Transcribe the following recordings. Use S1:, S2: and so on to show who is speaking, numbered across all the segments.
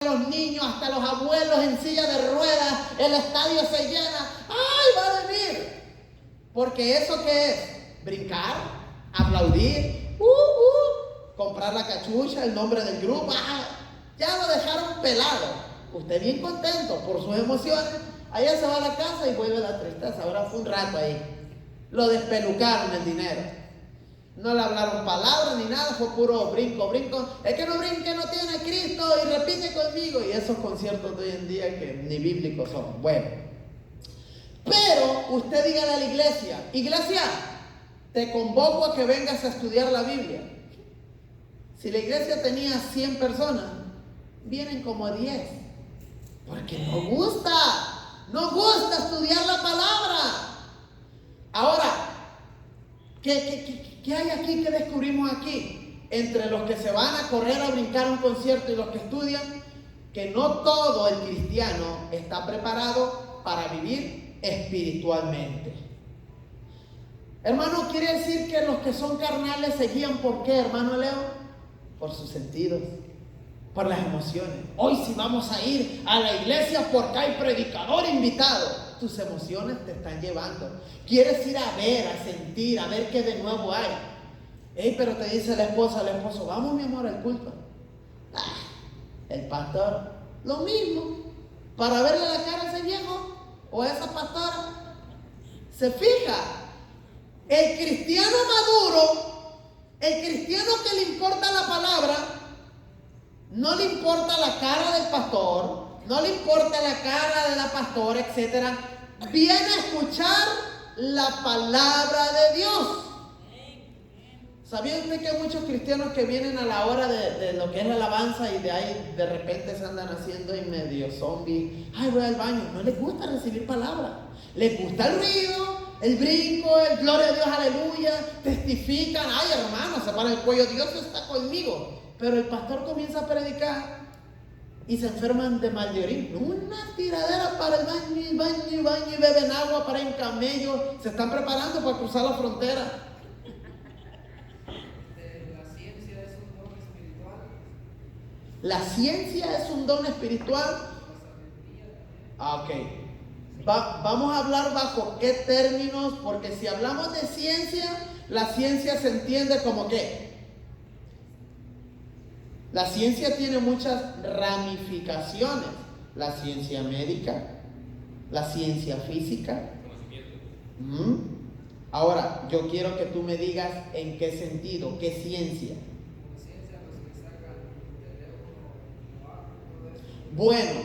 S1: los niños, hasta los abuelos en silla de ruedas, el estadio se llena. ¡Ay, va a venir! Porque ¿eso qué es? Brincar, aplaudir, comprar la cachucha, el nombre del grupo. Ya lo dejaron pelado. Usted bien contento por sus emociones. Allá se va a la casa y vuelve la tristeza. Ahora fue un rato ahí. Lo despelucaron el dinero. No le hablaron palabras ni nada, fue puro brinco. El que no brinque no tiene a Cristo y repite conmigo. Y esos conciertos de hoy en día que ni bíblicos son. Bueno, pero usted dígale a la iglesia, te convoco a que vengas a estudiar la Biblia. Si la iglesia tenía 100 personas, vienen como 10. Porque no gusta estudiar la palabra. Ahora, ¿qué hay aquí? ¿Qué descubrimos aquí? Entre los que se van a correr a brincar a un concierto y los que estudian, que no todo el cristiano está preparado para vivir espiritualmente. Hermano, quiere decir que los que son carnales se guían ¿por qué, hermano Leo? Por sus sentidos, por las emociones. Hoy sí vamos a ir a la iglesia porque hay predicador invitado. Tus emociones te están llevando. Quieres ir a ver, a sentir, a ver qué de nuevo hay. Pero te dice la esposa, al esposo, vamos mi amor al culto. El pastor, lo mismo. Para verle la cara a ese viejo o a esa pastora. Se fija. El cristiano maduro, el cristiano que le importa la palabra, no le importa la cara del pastor, no le importa la cara de la pastora, etc. Viene a escuchar la palabra de Dios. ¿Sabía usted que hay muchos cristianos que vienen a la hora de lo que es la alabanza y de ahí de repente se andan haciendo y medio zombies? Ay, voy al baño. No les gusta recibir palabra. Les gusta el ruido, el brinco, el gloria a Dios, aleluya. Testifican. Ay, hermano, se para el cuello. Dios está conmigo. Pero el pastor comienza a predicar y se enferman de mal de orina. Una tiradera para el baño y beben agua para ir en camello. Se están preparando para cruzar la frontera. ¿La ciencia es un don espiritual? Ok. Vamos a hablar bajo qué términos, porque si hablamos de ciencia, la ciencia se entiende como qué. La ciencia tiene muchas ramificaciones. La ciencia médica, la ciencia física. Ahora, yo quiero que tú me digas en qué sentido, qué ciencia. Bueno,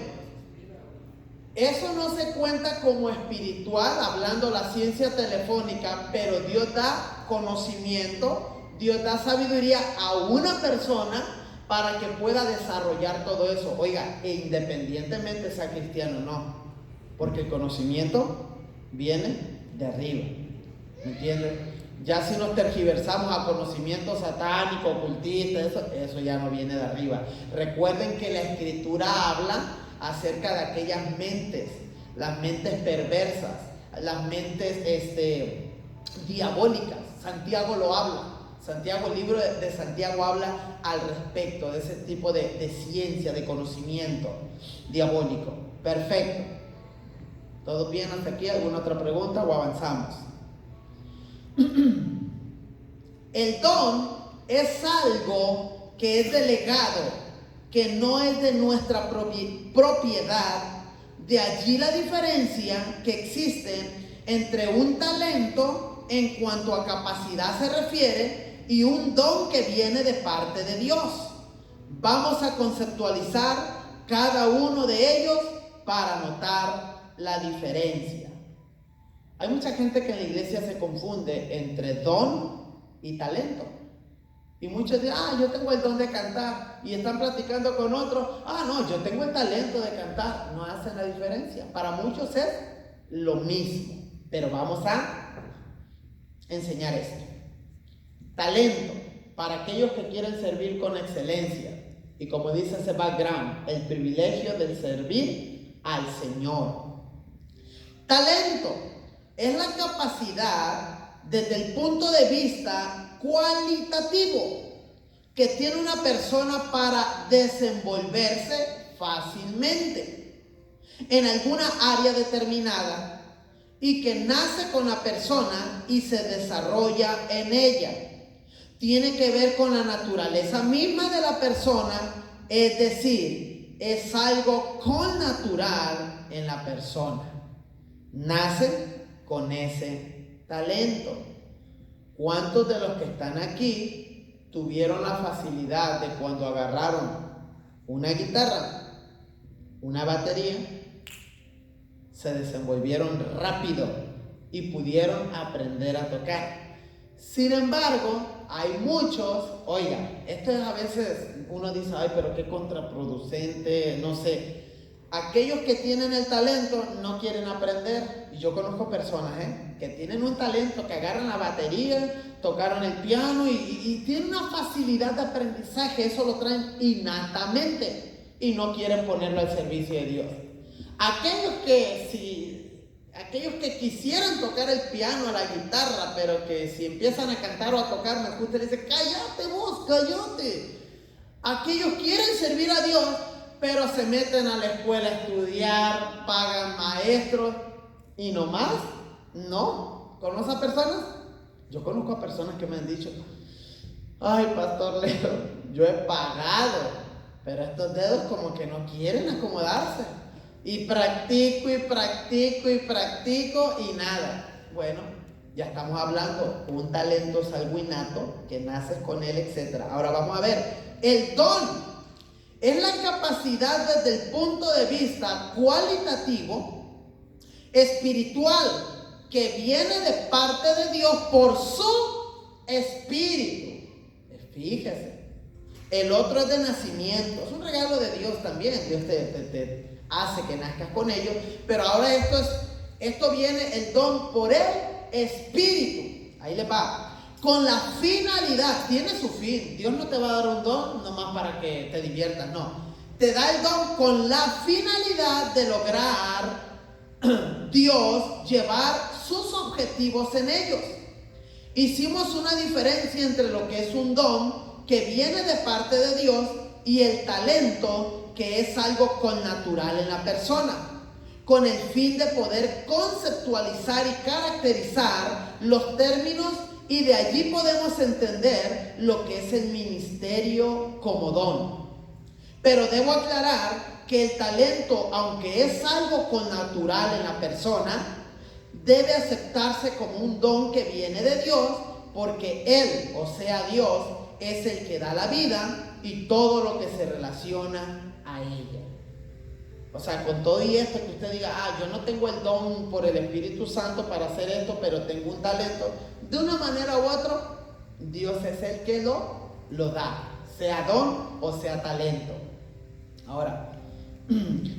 S1: eso no se cuenta como espiritual, hablando la ciencia telefónica, pero Dios da conocimiento, Dios da sabiduría a una persona para que pueda desarrollar todo eso. Oiga, independientemente sea cristiano o no, porque el conocimiento viene de arriba, ¿me entiendes? Ya si nos tergiversamos a conocimiento satánico, ocultista, eso ya no viene de arriba. Recuerden que la Escritura habla acerca de aquellas mentes, las mentes perversas, las mentes diabólicas. Santiago lo habla. Santiago, el libro de Santiago habla al respecto de ese tipo de ciencia, de conocimiento diabólico. Perfecto. ¿Todo bien hasta aquí? ¿Alguna otra pregunta o avanzamos? El don es algo que es delegado, que no es de nuestra propiedad. De allí la diferencia que existe entre un talento en cuanto a capacidad se refiere y un don que viene de parte de Dios. Vamos a conceptualizar cada uno de ellos para notar la diferencia. Hay mucha gente que en la iglesia se confunde entre don y talento. Y muchos dicen, yo tengo el don de cantar. Y están platicando con otros, no, yo tengo el talento de cantar. No hacen la diferencia. Para muchos es lo mismo. Pero vamos a enseñar esto. Talento, para aquellos que quieren servir con excelencia. Y como dice ese background, el privilegio de servir al Señor. Talento es la capacidad desde el punto de vista cualitativo que tiene una persona para desenvolverse, fácilmente en alguna área determinada y que nace con la persona y se desarrolla en ella. Tiene que ver con la naturaleza misma de la persona, es decir, es algo connatural en la persona. Nace con ese talento. ¿Cuántos de los que están aquí tuvieron la facilidad de cuando agarraron una guitarra, una batería, se desenvolvieron rápido y pudieron aprender a tocar? Sin embargo, hay muchos, oiga, esto es a veces uno dice, ay, pero qué contraproducente, no sé. Aquellos que tienen el talento no quieren aprender. Y yo conozco personas que tienen un talento, que agarran la batería, tocaron el piano y tienen una facilidad de aprendizaje. Eso lo traen innatamente y no quieren ponerlo al servicio de Dios. Aquellos que quisieran tocar el piano, la guitarra, pero que si empiezan a cantar o a tocar, me gusta, le dicen, cállate vos, cállate. Aquellos quieren servir a Dios, pero se meten a la escuela a estudiar, pagan maestros y nomás, no. ¿Conoces a personas? Yo conozco a personas que me han dicho, ay, Pastor Leo, yo he pagado, pero estos dedos como que no quieren acomodarse. Y practico y nada. Bueno, ya estamos hablando, un talento es algo innato, que naces con él, etc. Ahora vamos a ver, el don es la capacidad desde el punto de vista cualitativo, espiritual, que viene de parte de Dios por su espíritu. Fíjese, el otro es de nacimiento, es un regalo de Dios también. Dios te hace que nazcas con ello, pero ahora esto viene el don por el espíritu. Ahí le va. Con la finalidad, tiene su fin. Dios no te va a dar un don nomás para que te diviertas, no. Te da el don con la finalidad de lograr Dios llevar sus objetivos en ellos. Hicimos una diferencia entre lo que es un don que viene de parte de Dios y el talento, que es algo connatural en la persona, con el fin de poder conceptualizar y caracterizar los términos, y de allí podemos entender lo que es el ministerio como don. Pero debo aclarar que el talento, aunque es algo connatural en la persona, debe aceptarse como un don que viene de Dios, porque Él, o sea Dios, es el que da la vida y todo lo que se relaciona a ella. O sea, con todo y esto que usted diga, yo no tengo el don por el Espíritu Santo para hacer esto, pero tengo un talento, de una manera u otra, Dios es el que lo da, sea don o sea talento. Ahora,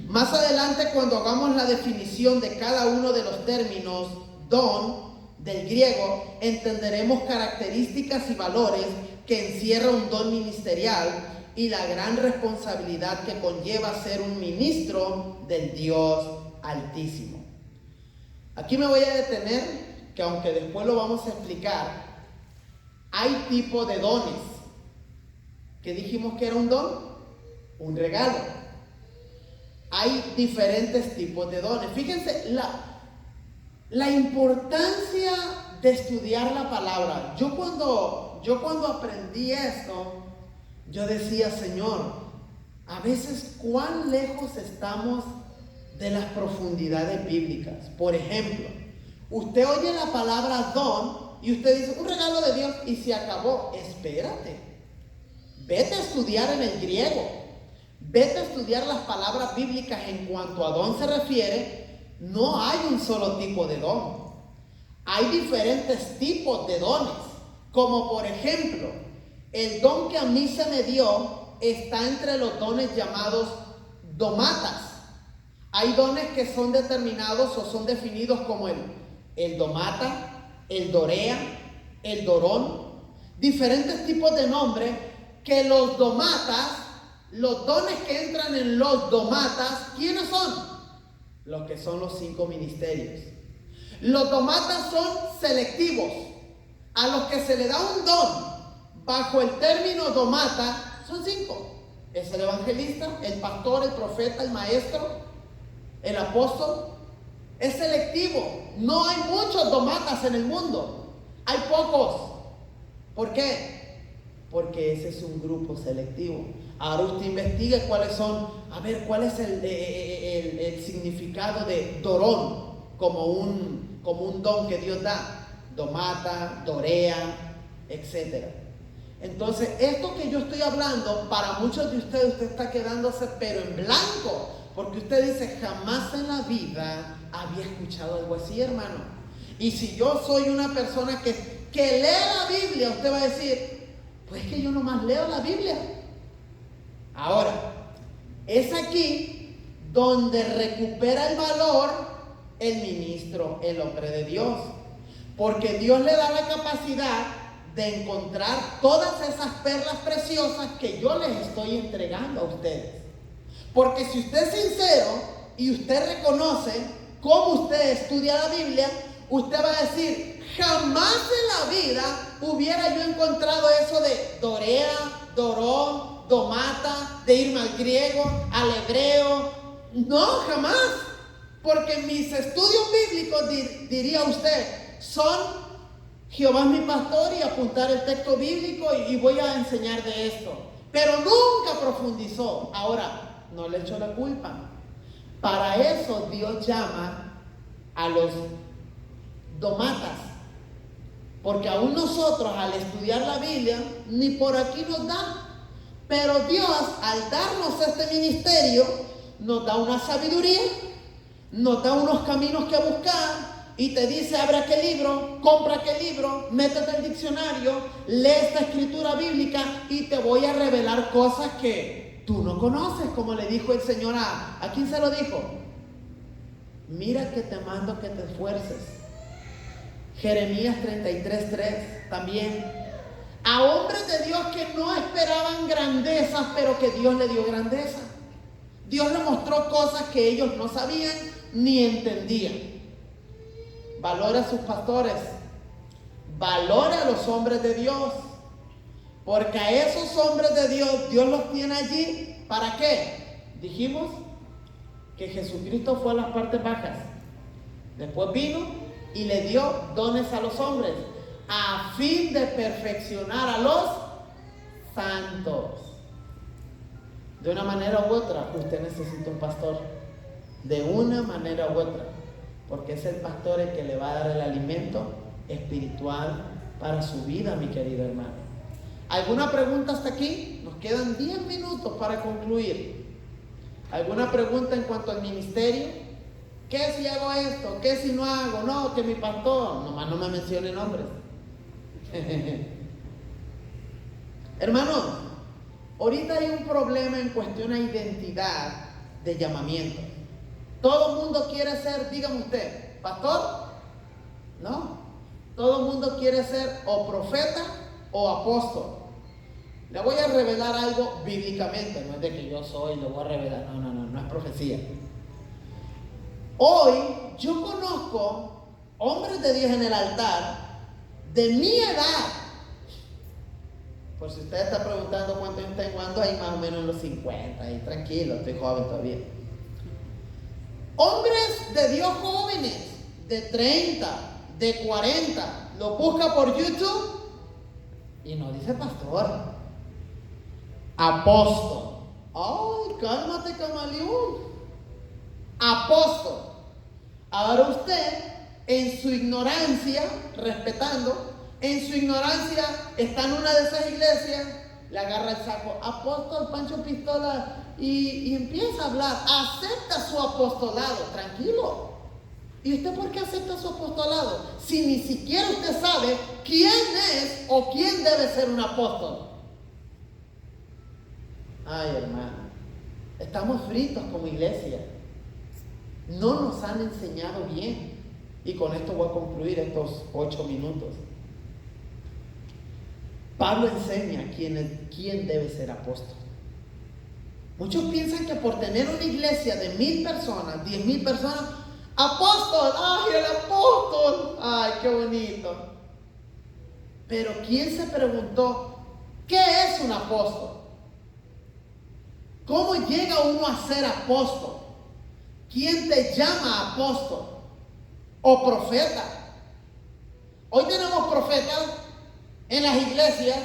S1: más adelante, cuando hagamos la definición de cada uno de los términos don del griego, entenderemos características y valores que encierra un don ministerial y la gran responsabilidad que conlleva ser un ministro del Dios Altísimo. Aquí me voy a detener, que aunque después lo vamos a explicar, hay tipo de dones. ¿Qué dijimos que era un don? Un regalo. Hay diferentes tipos de dones. Fíjense la importancia de estudiar la palabra. Yo cuando aprendí esto, yo decía, Señor, a veces cuán lejos estamos de las profundidades bíblicas. Por ejemplo, usted oye la palabra don y usted dice, un regalo de Dios, y se acabó. Espérate, vete a estudiar en el griego, vete a estudiar las palabras bíblicas en cuanto a don se refiere. No hay un solo tipo de don, hay diferentes tipos de dones. Como por ejemplo, el don que a mí se me dio está entre los dones llamados domatas. Hay dones que son determinados o son definidos como el domata, el dorea, el dorón. Diferentes tipos de nombres que los domatas, los dones que entran en los domatas, ¿quiénes son? Los que son los 5 ministerios. Los domatas son selectivos. A los que se le da un don bajo el término domata son 5. Es el evangelista, el pastor, el profeta, el maestro, el apóstol. Es selectivo. No hay muchos domatas en el mundo. Hay pocos. ¿Por qué? Porque ese es un grupo selectivo. Ahora usted investigue cuáles son, cuál es el significado de dorón como un don que Dios da. Domata, dorea, etc. Entonces, esto que yo estoy hablando, para muchos de ustedes, usted está quedándose pero en blanco, porque usted dice, jamás en la vida había escuchado algo así, hermano. Y si yo soy una persona que lee la Biblia, usted va a decir, pues que yo nomás leo la Biblia. Ahora, es aquí donde recupera el valor el ministro, el hombre de Dios, porque Dios le da la capacidad de encontrar todas esas perlas preciosas que yo les estoy entregando a ustedes. Porque si usted es sincero y usted reconoce cómo usted estudia la Biblia, usted va a decir, jamás en la vida hubiera yo encontrado eso de dorea, dorón, domata, de irme al griego, al hebreo. No, jamás. Porque en mis estudios bíblicos, diría usted, son Jehová es mi pastor y apuntar el texto bíblico y voy a enseñar de esto. Pero nunca profundizó. Ahora, no le echo la culpa. Para eso Dios llama a los domatas. Porque aún nosotros al estudiar la Biblia, ni por aquí nos da. Pero Dios, al darnos este ministerio, nos da una sabiduría, nos da unos caminos que buscar. Y te dice, abre aquel libro, compra aquel libro, métete el diccionario, lee esta escritura bíblica y te voy a revelar cosas que tú no conoces, como le dijo el Señor ¿a quién se lo dijo? Mira que te mando que te esfuerces. Jeremías 33:3 también. A hombres de Dios que no esperaban grandezas, pero que Dios le dio grandeza. Dios le mostró cosas que ellos no sabían ni entendían. Valora a sus pastores, valora a los hombres de Dios, porque a esos hombres de Dios, Dios los tiene allí, ¿para qué? Dijimos que Jesucristo fue a las partes bajas, después vino y le dio dones a los hombres, a fin de perfeccionar a los santos. De una manera u otra, usted necesita un pastor, de una manera u otra. Porque es el pastor el que le va a dar el alimento espiritual para su vida, mi querido hermano. ¿Alguna pregunta hasta aquí? Nos quedan 10 minutos para concluir. ¿Alguna pregunta en cuanto al ministerio? ¿Qué si hago esto? ¿Qué si no hago? No, que mi pastor. Nomás no me mencione nombres. Hermanos, ahorita hay un problema en cuestión a identidad de llamamiento. Todo el mundo quiere ser, dígame usted, pastor. No, todo el mundo quiere ser o profeta o apóstol. Le voy a revelar algo bíblicamente, no es de que yo soy, le voy a revelar, no es profecía. Hoy yo conozco hombres de Dios en el altar de mi edad. Por si usted está preguntando cuánto yo tengo, ando ahí más o menos en los 50, y tranquilo, estoy joven todavía. Hombres de Dios jóvenes, de 30, de 40, lo busca por YouTube y no dice pastor, apóstol. Ay, cálmate, camaleón. Apóstol. Ahora usted, en su ignorancia, respetando, en su ignorancia, está en una de esas iglesias, le agarra el saco, apóstol Pancho Pistola, y empieza a hablar, acepta su apostolado, tranquilo. ¿Y usted por qué acepta su apostolado? Si ni siquiera usted sabe quién es o quién debe ser un apóstol. Ay, hermano, estamos fritos como iglesia. No nos han enseñado bien. Y con esto voy a concluir estos 8 minutos. Pablo enseña quién debe ser apóstol. Muchos piensan que por tener una iglesia de 1,000 personas, 10,000 personas, apóstol, ay, el apóstol, ay, qué bonito. Pero ¿quién se preguntó qué es un apóstol? ¿Cómo llega uno a ser apóstol? ¿Quién te llama apóstol o profeta? Hoy tenemos profetas en las iglesias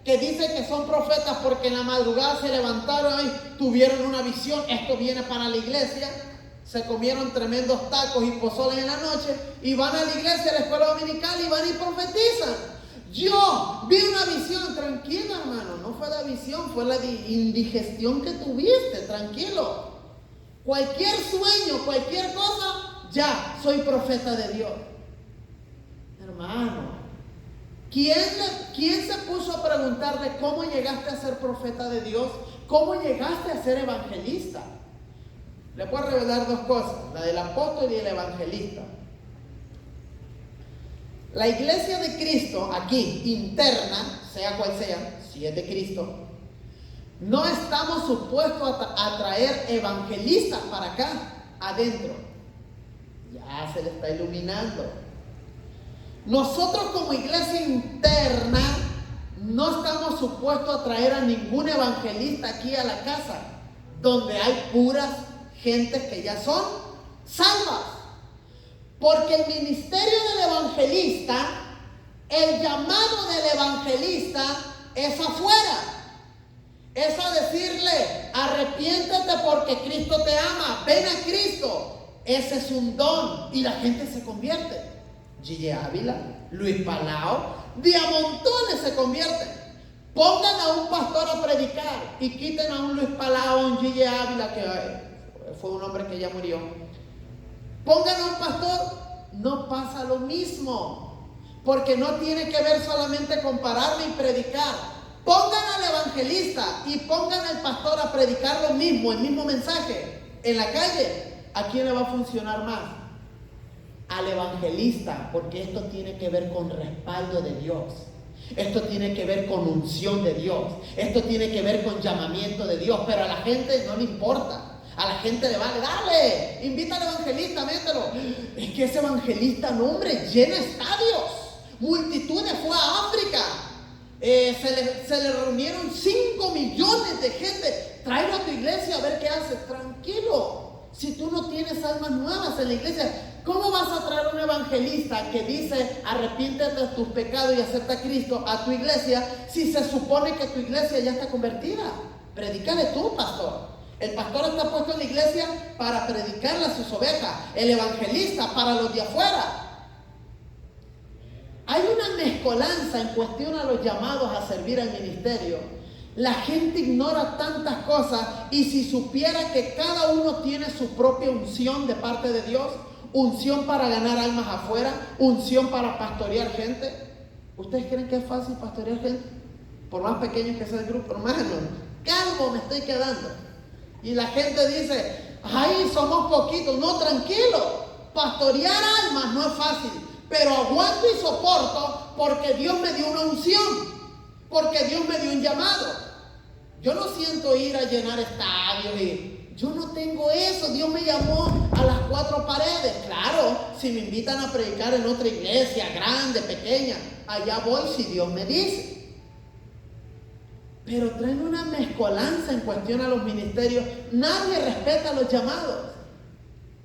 S1: que dicen que son profetas porque en la madrugada se levantaron y tuvieron una visión. Esto viene para la iglesia. Se comieron tremendos tacos y pozoles en la noche y van a la iglesia, a la escuela dominical, y van y profetizan. Yo vi una visión. Tranquilo, hermano, no fue la visión, fue la indigestión que tuviste. Tranquilo. Cualquier sueño, cualquier cosa, ya soy profeta de Dios. Hermano, ¿quién se puso a preguntarle cómo llegaste a ser profeta de Dios? ¿Cómo llegaste a ser evangelista? Le puedo revelar dos cosas, la del apóstol y el evangelista. La iglesia de Cristo, aquí, interna, sea cual sea, si es de Cristo, no estamos supuestos a traer evangelistas para acá, adentro. Ya se le está iluminando. Nosotros como iglesia interna no estamos supuestos a traer a ningún evangelista aquí a la casa, donde hay puras gentes que ya son salvas. Porque el ministerio del evangelista, el llamado del evangelista es afuera. Es a decirle, arrepiéntete porque Cristo te ama, ven a Cristo. Ese es un don y la gente se convierte. Gille Ávila, Luis Palao, de a montones se convierten. Pongan a un pastor a predicar y quiten a un Luis Palao, a un Gille Ávila, que fue un hombre que ya murió. Pongan a un pastor, no pasa lo mismo, porque no tiene que ver solamente con pararme y predicar. Pongan al evangelista y pongan al pastor a predicar lo mismo, el mismo mensaje en la calle. ¿A quién le va a funcionar más? Al evangelista, porque esto tiene que ver con respaldo de Dios. Esto tiene que ver con unción de Dios. Esto tiene que ver con llamamiento de Dios. Pero a la gente no le importa. A la gente le vale, dale, invita al evangelista, mételo. Es que ese evangelista, no hombre, llena estadios. Multitudes, fue a África. Se le reunieron 5 millones de gente. Tráelo a tu iglesia a ver qué haces. Tranquilo. Si tú no tienes almas nuevas en la iglesia, ¿cómo vas a traer un evangelista que dice arrepiéntete de tus pecados y acepta a Cristo a tu iglesia si se supone que tu iglesia ya está convertida? Predícale tú, pastor. El pastor está puesto en la iglesia para predicarle a sus ovejas. El evangelista para los de afuera. Hay una mezcolanza en cuestión a los llamados a servir al ministerio. La gente ignora tantas cosas y si supiera que cada uno tiene su propia unción de parte de Dios, unción para ganar almas afuera, unción para pastorear gente. ¿Ustedes creen que es fácil pastorear gente? Por más pequeño que sea el grupo, hermano, calmo me estoy quedando. Y la gente dice, ay, somos poquitos. No, tranquilo, pastorear almas no es fácil, pero aguanto y soporto porque Dios me dio una unción, porque Dios me dio un llamado. Yo no siento ir a llenar estadios y yo no tengo eso. Dios me llamó a las 4 paredes. Claro, si me invitan a predicar en otra iglesia, grande, pequeña, allá voy si Dios me dice. Pero traen una mezcolanza en cuestión a los ministerios. Nadie respeta los llamados.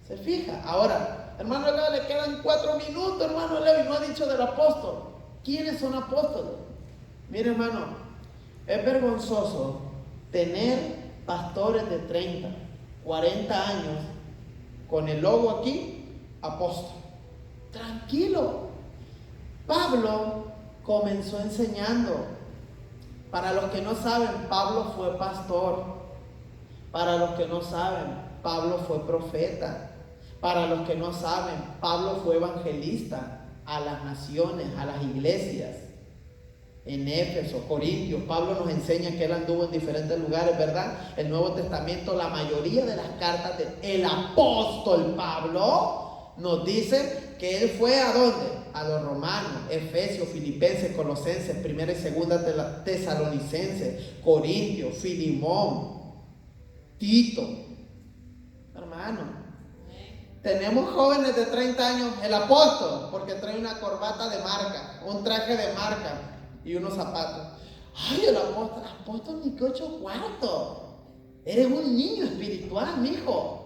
S1: ¿Se fija? Ahora, hermano Leo, le quedan 4 minutos, hermano Leo, y no ha dicho del apóstol. ¿Quiénes son apóstoles? Mire, hermano, es vergonzoso tener pastores de 30, 40 años con el logo aquí, apóstol. Tranquilo. Pablo comenzó enseñando. Para los que no saben, Pablo fue pastor. Para los que no saben, Pablo fue profeta. Para los que no saben, Pablo fue evangelista a las naciones, a las iglesias. En Éfeso, Corintios, Pablo nos enseña que él anduvo en diferentes lugares, ¿verdad? El Nuevo Testamento, la mayoría de las cartas del apóstol Pablo nos dice que él fue ¿a dónde? A los romanos, Efesios, Filipenses, Colosenses, primera y segunda Tesalonicenses, Corintios, Filimón, Tito. Hermano, tenemos jóvenes de 30 años, el apóstol, porque trae una corbata de marca, un traje de marca y unos zapatos. Ay, el apóstol ni que 8 cuartos. Eres un niño espiritual, mijo.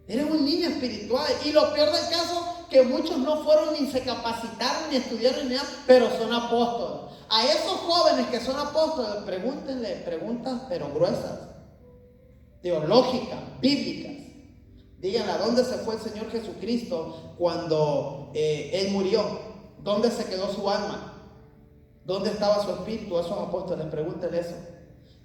S1: Eres un niño espiritual. Y lo peor del caso, que muchos no fueron ni se capacitaron ni estudiaron ni nada, pero son apóstoles. A esos jóvenes que son apóstoles, pregúntenle preguntas, pero gruesas, teológicas, bíblicas. Díganle, ¿a dónde se fue el Señor Jesucristo cuando Él murió? ¿Dónde se quedó su alma? ¿Dónde estaba su espíritu? A esos apóstoles, pregúntenle eso.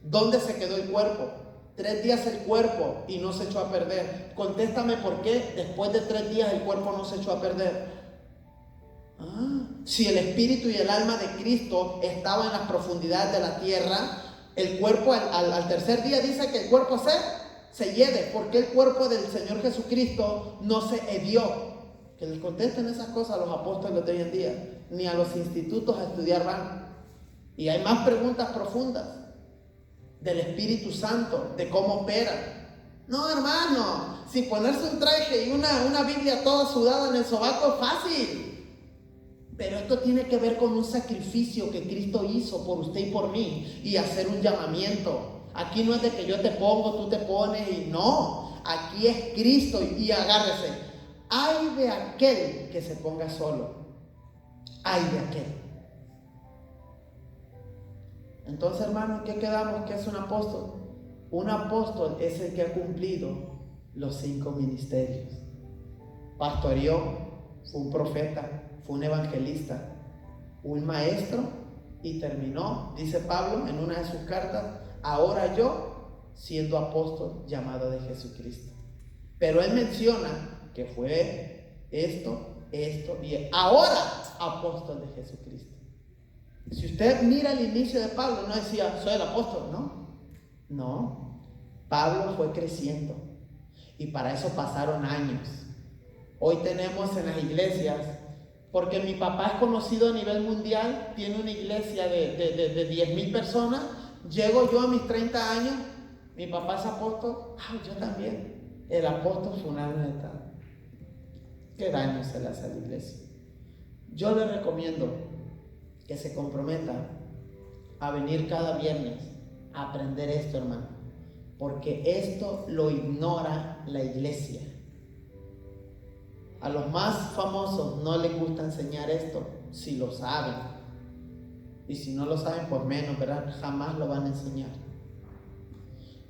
S1: ¿Dónde se quedó el cuerpo? 3 días el cuerpo y no se echó a perder. Contéstame por qué después de 3 días el cuerpo no se echó a perder. Si el espíritu y el alma de Cristo estaban en las profundidades de la tierra, el cuerpo al tercer día dice que el cuerpo se hiede. ¿Por qué el cuerpo del Señor Jesucristo no se hedió? Que les contesten esas cosas a los apóstoles de hoy en día. Ni a los institutos a estudiar van. Y hay más preguntas profundas del Espíritu Santo, de cómo opera. No, hermano, si ponerse un traje y una Biblia toda sudada en el sobaco es fácil. Pero esto tiene que ver con un sacrificio que Cristo hizo por usted y por mí, y hacer un llamamiento. Aquí no es de que yo te pongo, tú te pones, y no. Aquí es Cristo, y agárrese. Ay de aquel que se ponga solo. Ay de aquel. Entonces, hermano, ¿qué quedamos? ¿Qué es un apóstol? Un apóstol es el que ha cumplido los 5 ministerios. Pastoreó, fue un profeta, fue un evangelista, un maestro, y terminó, dice Pablo en una de sus cartas, ahora yo siendo apóstol llamado de Jesucristo. Pero él menciona que fue esto y ahora apóstol de Jesucristo. Si usted mira el inicio de Pablo, no decía soy el apóstol, no. Pablo fue creciendo, y para eso pasaron años. Hoy tenemos en las iglesias, porque mi papá es conocido a nivel mundial, tiene una iglesia de 10,000 personas. Llego yo a mis 30 años, mi papá es apóstol, yo también, el apóstol fulano de tal. ¿Qué daño se le hace a la iglesia? Yo le recomiendo que se comprometa a venir cada viernes a aprender esto, hermano, porque esto lo ignora la iglesia. A los más famosos no les gusta enseñar esto, si lo saben. Y si no lo saben, por menos, ¿verdad? Jamás lo van a enseñar.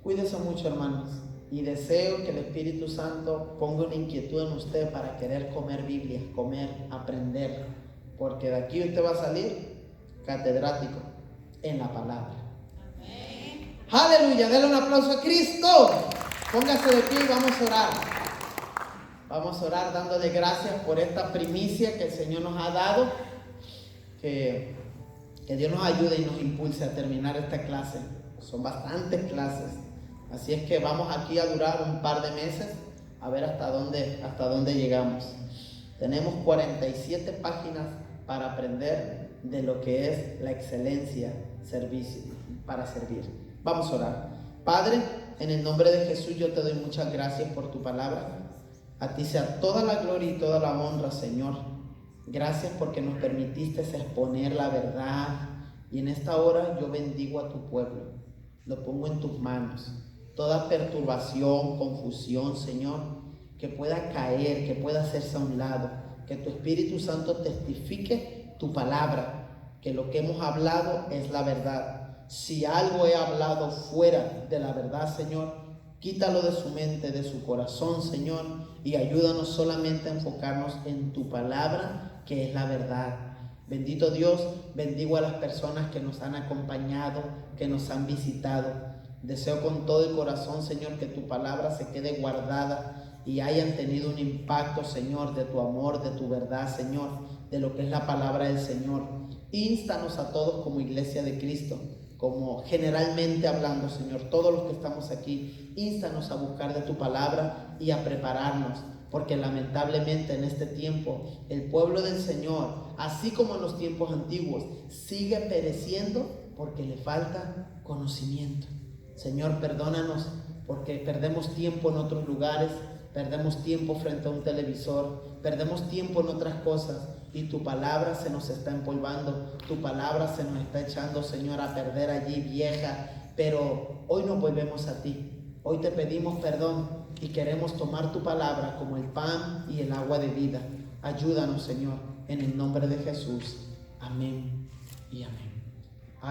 S1: Cuídense mucho, hermanos. Y deseo que el Espíritu Santo ponga una inquietud en usted para querer comer Biblia, comer, aprender. Porque de aquí usted va a salir catedrático en la palabra. Amén. Aleluya, denle un aplauso a Cristo. Póngase de pie y vamos a orar. Vamos a orar dándole gracias por esta primicia que el Señor nos ha dado. Que Dios nos ayude y nos impulse a terminar esta clase. Son bastantes clases. Así es que vamos aquí a durar un par de meses a ver hasta dónde llegamos. Tenemos 47 páginas para aprender de lo que es la excelencia para servir. Vamos a orar. Padre, en el nombre de Jesús yo te doy muchas gracias por tu palabra. A ti sea toda la gloria y toda la honra, Señor. Gracias porque nos permitiste exponer la verdad. Y en esta hora yo bendigo a tu pueblo. Lo pongo en tus manos. Toda perturbación, confusión, Señor, que pueda caer, que pueda hacerse a un lado. Que tu Espíritu Santo testifique tu palabra. Que lo que hemos hablado es la verdad. Si algo he hablado fuera de la verdad, Señor, quítalo de su mente, de su corazón, Señor, y ayúdanos solamente a enfocarnos en tu palabra, que es la verdad. Bendito Dios, bendigo a las personas que nos han acompañado, que nos han visitado. Deseo con todo el corazón, Señor, que tu palabra se quede guardada y hayan tenido un impacto, Señor, de tu amor, de tu verdad, Señor, de lo que es la palabra del Señor.Ínstanos a todos como iglesia de Cristo, como generalmente hablando, Señor, todos los que estamos aquí, ístanos a buscar de tu palabra y a prepararnos, porque lamentablemente en este tiempo el pueblo del Señor, así como en los tiempos antiguos, sigue pereciendo porque le falta conocimiento. Señor, perdónanos porque perdemos tiempo en otros lugares, perdemos tiempo frente a un televisor, perdemos tiempo en otras cosas. Y tu palabra se nos está empolvando, tu palabra se nos está echando, Señor, a perder allí vieja, pero hoy nos volvemos a ti. Hoy te pedimos perdón y queremos tomar tu palabra como el pan y el agua de vida. Ayúdanos, Señor, en el nombre de Jesús. Amén y amén.